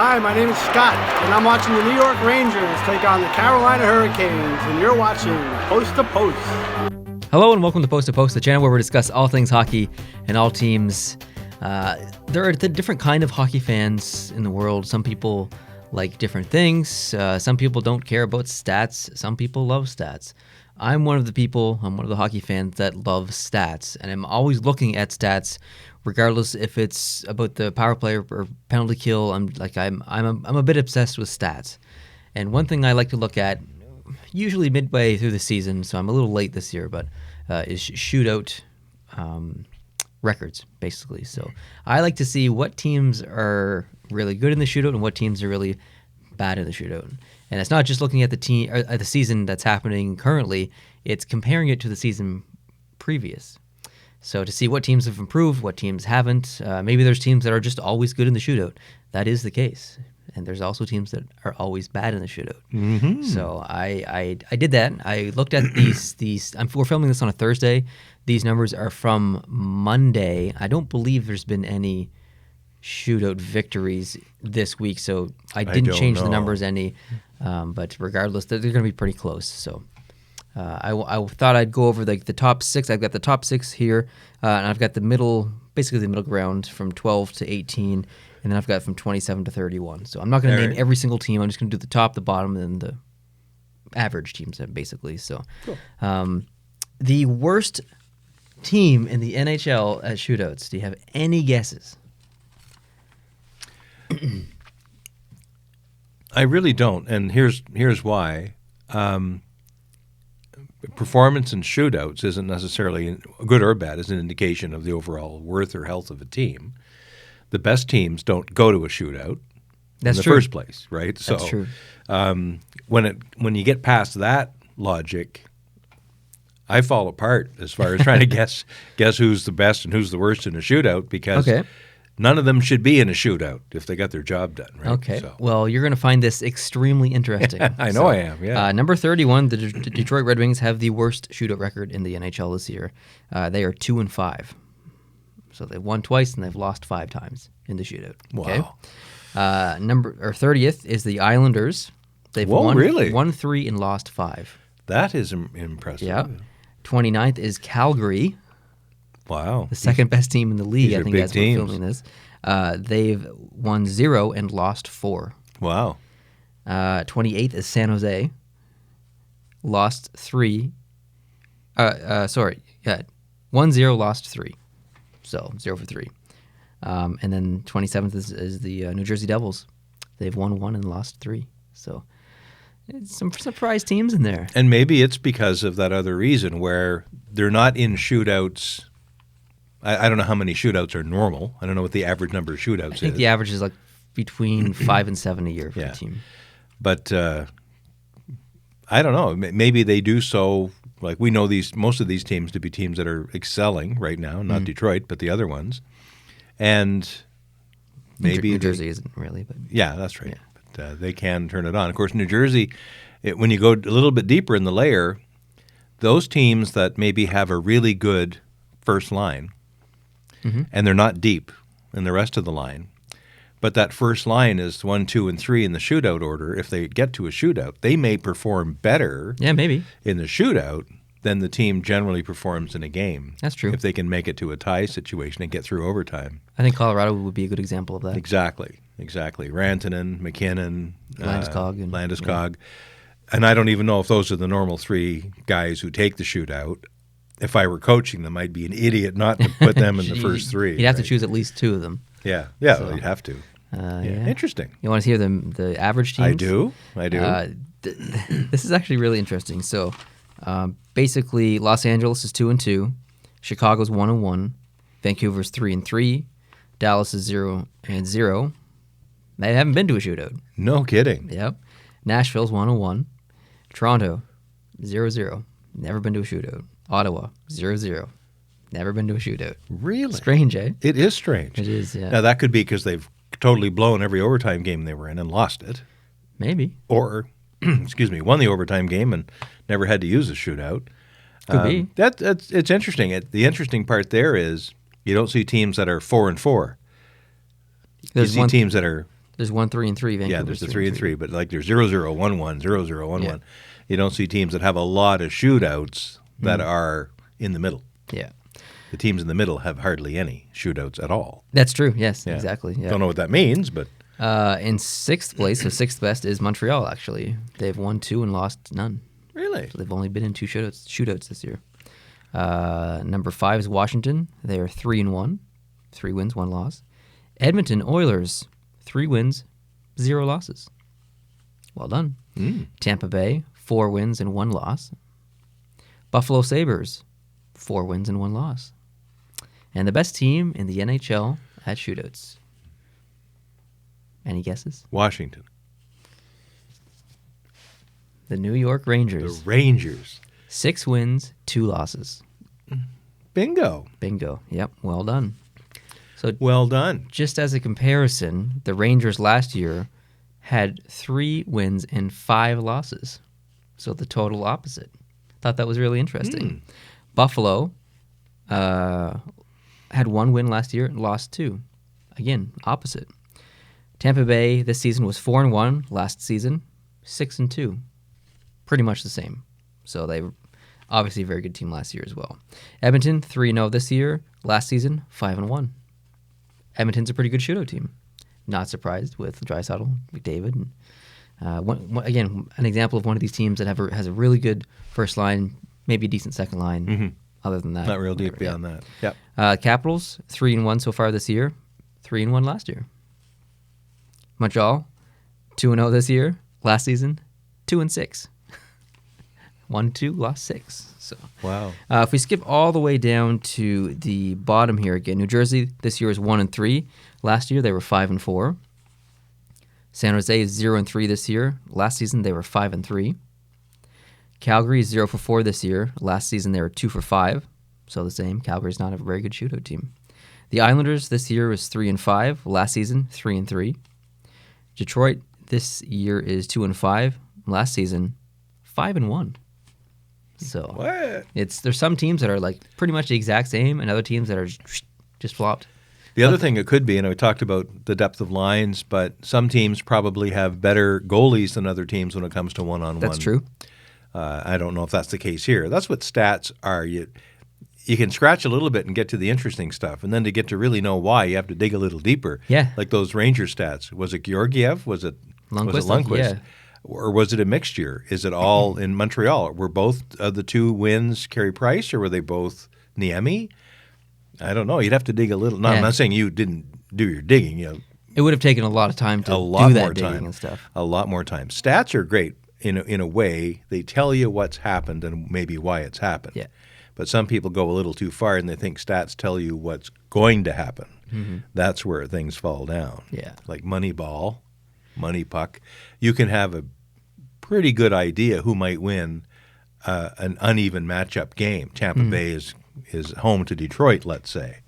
Hi, my name is Scott, and I'm watching the New York Rangers take on the Carolina Hurricanes, and you're watching Post to Post. Hello and welcome to Post, the channel where we discuss all things hockey and all teams. There are the different kind of hockey fans in the world. Some people like different things. Some people don't care about stats. Some people love stats. I'm one of the hockey fans that loves stats, and I'm always looking at stats, regardless if it's about the power play or penalty kill. I'm a bit obsessed with stats. And one thing I like to look at, usually midway through the season, so I'm a little late this year, but is shootout records, basically. So I like to see what teams are really good in the shootout and what teams are really bad in the shootout. And it's not just looking at the season that's happening currently; it's comparing it to the season previous. So to see what teams have improved, what teams haven't. Maybe there's teams that are just always good in the shootout. That is the case. And there's also teams that are always bad in the shootout. Mm-hmm. So I did that. I looked at these. We're filming this on a Thursday. These numbers are from Monday. I don't believe there's been any shootout victories this week, so I didn't change the numbers any. But regardless, they're going to be pretty close. So I thought I'd go over the top six. I've got the top six here, and I've got basically the middle ground from 12 to 18. And then I've got from 27 to 31. So I'm not going to name every single team. I'm just going to do the top, the bottom, and then the average teams, basically. So cool. The worst team in the NHL at shootouts. Do you have any guesses? I really don't, and here's why. Performance in shootouts isn't necessarily good or bad as an indication of the overall worth or health of a team. The best teams don't go to a shootout in the first place, right? That's true. When you get past that logic, I fall apart as far as trying to guess who's the best and who's the worst in a shootout, because none of them should be in a shootout if they got their job done, right? Okay. So. Well, you're going to find this extremely interesting. I know I am, yeah. Number 31, the Detroit Red Wings have the worst shootout record in the NHL this year. They are 2-5. So they've won twice and they've lost 5 times in the shootout. Wow. Okay? 30th is the Islanders. They've won 3 and lost 5. That is impressive. Yeah. 29th is Calgary. Wow. The second best team in the league. These I think that's teams. We're filming this. They've won 0 and lost 4. Wow. 28th is San Jose. Lost 3. 1-0, lost 3. So 0 for 3. And then 27th is the New Jersey Devils. They've won 1 and lost 3. So it's some surprise teams in there. And maybe it's because of that other reason where they're not in shootouts. I don't know how many shootouts are normal. I don't know what the average number of shootouts is. I think the average is like between 5 and 7 a year for the team. But I don't know. Maybe they do so. Like, we know most of these teams to be teams that are excelling right now, not Detroit, but the other ones. And maybe New Jersey isn't really. But yeah, that's right. Yeah. But they can turn it on. Of course, New Jersey, when you go a little bit deeper in the layer, those teams that maybe have a really good first line, and they're not deep in the rest of the line, but that first line is 1, 2, and 3 in the shootout order. If they get to a shootout, they may perform better maybe in the shootout than the team generally performs in a game. That's true. If they can make it to a tie situation and get through overtime. I think Colorado would be a good example of that. Exactly. Rantanen, McKinnon, Landeskog. And I don't even know if those are the normal 3 guys who take the shootout. If I were coaching them, I'd be an idiot not to put them in the first 3. You'd have to choose at least 2 of them. Yeah, so, you'd have to. Interesting. You want to hear the average teams? I do. This is actually really interesting. So, basically, Los Angeles is 2-2, Chicago's 1-1, Vancouver's 3-3, Dallas is 0-0. They haven't been to a shootout. No kidding. Yep. Nashville's 1-1, Toronto 0-0, never been to a shootout. Ottawa 0-0. Never been to a shootout. Really? Strange, eh? It is strange. It is, yeah. Now, that could be because they've totally blown every overtime game they were in and lost it. Maybe. Or, won the overtime game and never had to use a shootout. Could be. It's interesting. The interesting part there is you don't see teams that are 4-4. You see teams that are There's 1-3 and 3. Yeah, there's the 3 and 3, but like there's 0-0, 1-1, 0-0, 1-1. Yeah. You don't see teams that have a lot of shootouts that are in the middle. Yeah. The teams in the middle have hardly any shootouts at all. That's true. Yes, Yeah. exactly. Yeah. Don't know what that means, but In 6th place, so 6th best is Montreal, actually. They've won 2 and lost none. really? So they've only been in 2 shootouts this year. Number 5 is Washington. They are 3 and 1. 3 wins, 1 loss. Edmonton Oilers, 3 wins, 0 losses. Well done. Tampa Bay, 4 wins and 1 loss. Buffalo Sabres, 4 wins and 1 loss. And the best team in the NHL at shootouts. Any guesses? Washington. The New York The Rangers. Rangers. 6 wins, 2 losses. Bingo. Bingo. Yep, well done. So Well done. just as a comparison, the Rangers last year had 3 wins and 5 losses. So the total opposite. Thought that was really interesting. Buffalo had 1 win last year and lost 2. Again, opposite. Tampa Bay this season was 4 and 1. Last season, 6 and 2. Pretty much the same. So they were obviously a very good team last year as well. Edmonton 3-0 this year. Last season 5-1. Edmonton's a pretty good shootout team. Not surprised with Draisaitl, McDavid. And, again, an example of one of these teams that has a really good first line, maybe a decent second line. Other than that, Not real deep whatever, beyond that. Yep. Capitals 3-1 so far this year, 3-1 last year. Montreal 2-0 this year. Last season 2-6. 1-2, lost 6. So Wow. if we skip all the way down to the bottom here again, New Jersey this year is 1-3. Last year they were 5-4. San Jose is 0-3 this year. Last season they were 5-3. Calgary is 0-4 this year. Last season they were 2-5. So the same. Calgary's not a very good shootout team. The Islanders this year was 3-5. Last season 3-3. Detroit this year is 2-5. Last season 5-1. So What? there's some teams that are like pretty much the exact same, and other teams that are just flopped. The other thing it could be, and we talked about the depth of lines, but some teams probably have better goalies than other teams when it comes to one-on-one. That's true. I don't know if that's the case here. That's what stats are. You can scratch a little bit and get to the interesting stuff, and then to get to really know why, you have to dig a little deeper. Yeah. Like those Ranger stats. Was it Georgiev? Was it Lundqvist? Lundqvist? Yeah. Or was it a mixture? Is it all in Montreal? Were both of the 2 wins Carey Price, or were they both Niemi? I don't know. You'd have to dig a little. No, Yeah. I'm not saying you didn't do your digging. It would have taken a lot of time to A lot do that more digging time. and stuff. A lot more time. Stats are great in a way. They tell you what's happened and maybe why it's happened. Yeah. But some people go a little too far and they think stats tell you what's going to happen. That's where things fall down. Yeah. Like Moneyball, Money Puck. You can have a pretty good idea who might win an uneven matchup game. Tampa Bay is home to Detroit, let's say.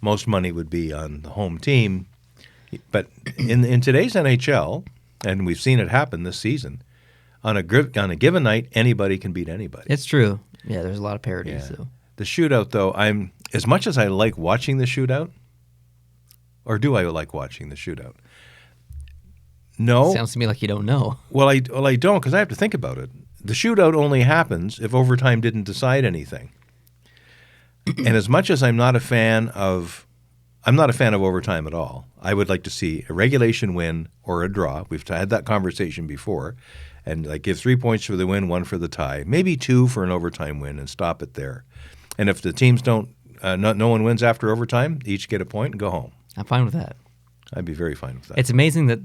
Most money would be on the home team. But in today's NHL, and we've seen it happen this season, on a given night, anybody can beat anybody. It's true. Yeah, there's a lot of parodies. Yeah. So. The shootout, though, as much as I like watching the shootout, or do I like watching the shootout? No. Sounds to me like you don't know. Well, I don't, because I have to think about it. The shootout only happens if overtime didn't decide anything. And as much as I'm not a fan of overtime at all. I would like to see a regulation win or a draw. We've had that conversation before. And like give 3 points for the win, 1 for the tie, maybe 2 for an overtime win, and stop it there. And if the teams don't, no one wins after overtime, each get a point and go home. I'm fine with that. I'd be very fine with that. It's amazing that,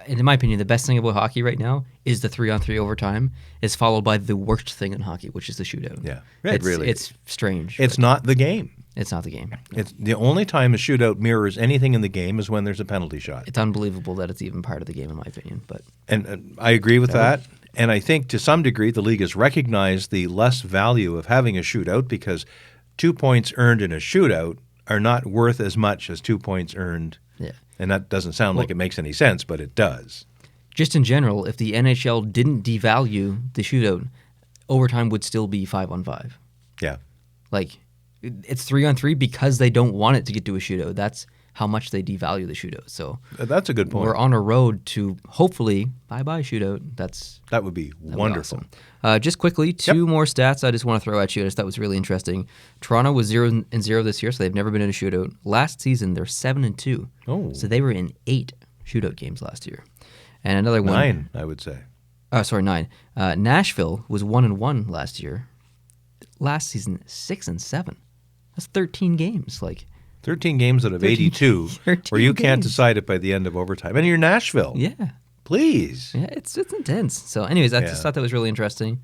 in my opinion, the best thing about hockey right now is the 3-on-3 overtime is followed by the worst thing in hockey, which is the shootout. Yeah, it really It's strange. It's not the game. It's not the game. It's the only time a shootout mirrors anything in the game is when there's a penalty shot. It's unbelievable that it's even part of the game, in my opinion. But And I agree with that. And I think to some degree the league has recognized the less value of having a shootout because 2 points earned in a shootout are not worth as much as 2 points earned. yeah, And that doesn't sound like it makes any sense, but it does. just in general, if the NHL didn't devalue the shootout, overtime would still be 5-on-5. Yeah. Like, it's 3-on-3 because they don't want it to get to a shootout. That's how much they devalue the shootout. So That's a good point. we're on a road to hopefully bye-bye shootout. That would be wonderful. Awesome. Just quickly, two more stats I just want to throw at you. I just thought was really interesting. Toronto was 0-0 this year, so they've never been in a shootout. Last season, they're 7-2. Oh. So they were in 8 shootout games last year. And another one. 9, I would say. Oh, sorry, 9. Nashville was 1-1 last year. Last season, 6-7. That's 13 games. 13 games out of 82, where you can't decide it by the end of overtime. And you're Nashville. Yeah. Please. Yeah, it's intense. So anyways, I just thought that was really interesting.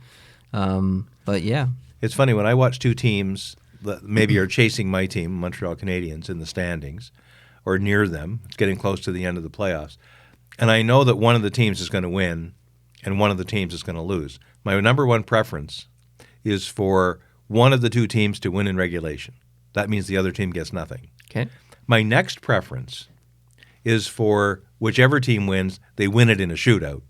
But yeah. It's funny, when I watch two teams that maybe are chasing my team, Montreal Canadiens, in the standings, or near them, it's getting close to the end of the playoffs, and I know that one of the teams is going to win and one of the teams is going to lose. My number one preference is for one of the two teams to win in regulation. That means the other team gets nothing. Okay. My next preference is for whichever team wins, they win it in a shootout.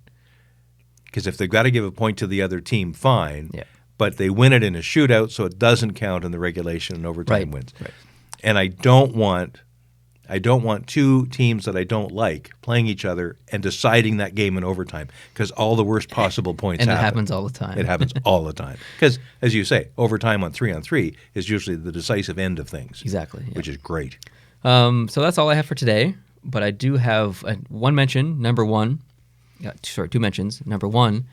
Because if they've got to give a point to the other team, fine. Yeah. But they win it in a shootout, so it doesn't count in the regulation and overtime wins. Right. And I don't want two teams that I don't like playing each other and deciding that game in overtime, because all the worst possible points happen. And it happens all the time. It happens all the time. Because, as you say, overtime on 3-on-3 is usually the decisive end of things. Exactly. Yeah. Which is great. So that's all I have for today. But I do have one mention, number one. Two mentions. Number one,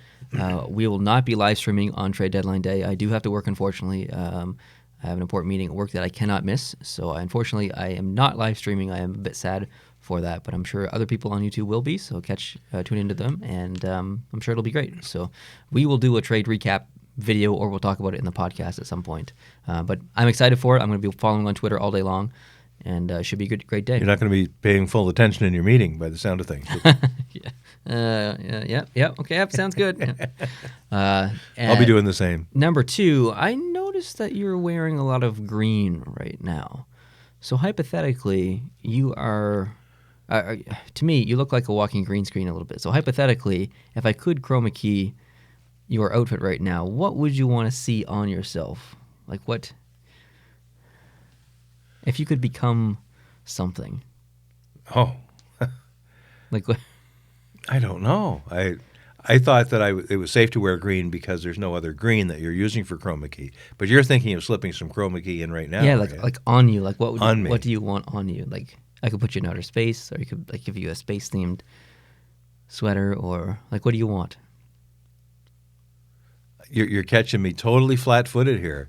we will not be live streaming on trade deadline day. I do have to work, unfortunately. I have an important meeting at work that I cannot miss. So unfortunately, I am not live streaming. I am a bit sad for that, but I'm sure other people on YouTube will be. So tune into them, and I'm sure it'll be great. So we will do a trade recap video, or we'll talk about it in the podcast at some point. But I'm excited for it. I'm going to be following on Twitter all day long, and it should be a great day. You're not going to be paying full attention in your meeting by the sound of things. Yeah. Okay, sounds good. I'll be doing the same. Number two, I noticed that you're wearing a lot of green right now. So hypothetically, you are, to me, you look like a walking green screen a little bit. So hypothetically, if I could chroma key your outfit right now, what would you want to see on yourself? Like what? If you could become something. Oh. Like what? I don't know. I thought that it was safe to wear green because there's no other green that you're using for chroma key. But you're thinking of slipping some chroma key in right now. Yeah, right? like on you. Like me. What do you want on you? Like I could put you in outer space, or you could give you a space themed sweater, or like what do you want? You're catching me totally flat-footed here.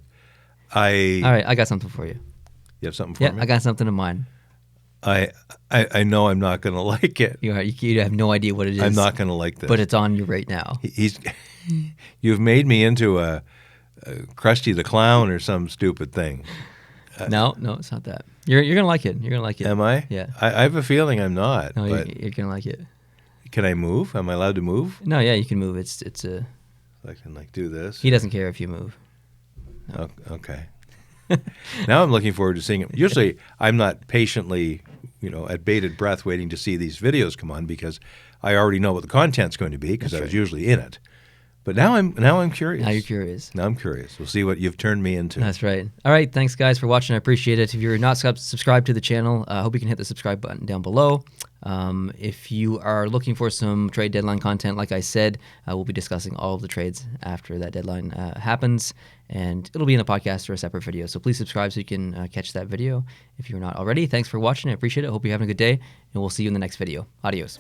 All right, I got something for you. You have something for me? Yeah, I got something in mind. I know I'm not going to like it. You have no idea what it is. I'm not going to like this. But it's on you right now. You've made me into a Krusty the Clown or some stupid thing. No, it's not that. You're going to like it. You're going to like it. Am I? Yeah. I have a feeling I'm not. No, but you're going to like it. Can I move? Am I allowed to move? No, yeah, you can move. It's a... I can do this. He doesn't care if you move. No. Okay. Now I'm looking forward to seeing it. Usually I'm not patiently, at bated breath waiting to see these videos come on because I already know what the content's going to be because I was usually in it. But now I'm curious. Now you're curious. Now I'm curious. We'll see what you've turned me into. That's right. All right. Thanks, guys, for watching. I appreciate it. If you're not subscribed to the channel, I hope you can hit the subscribe button down below. If you are looking for some trade deadline content, like I said, we'll be discussing all of the trades after that deadline happens, and it'll be in a podcast or a separate video. So please subscribe so you can catch that video if you're not already. Thanks for watching. I appreciate it. I hope you're having a good day, and we'll see you in the next video. Adios.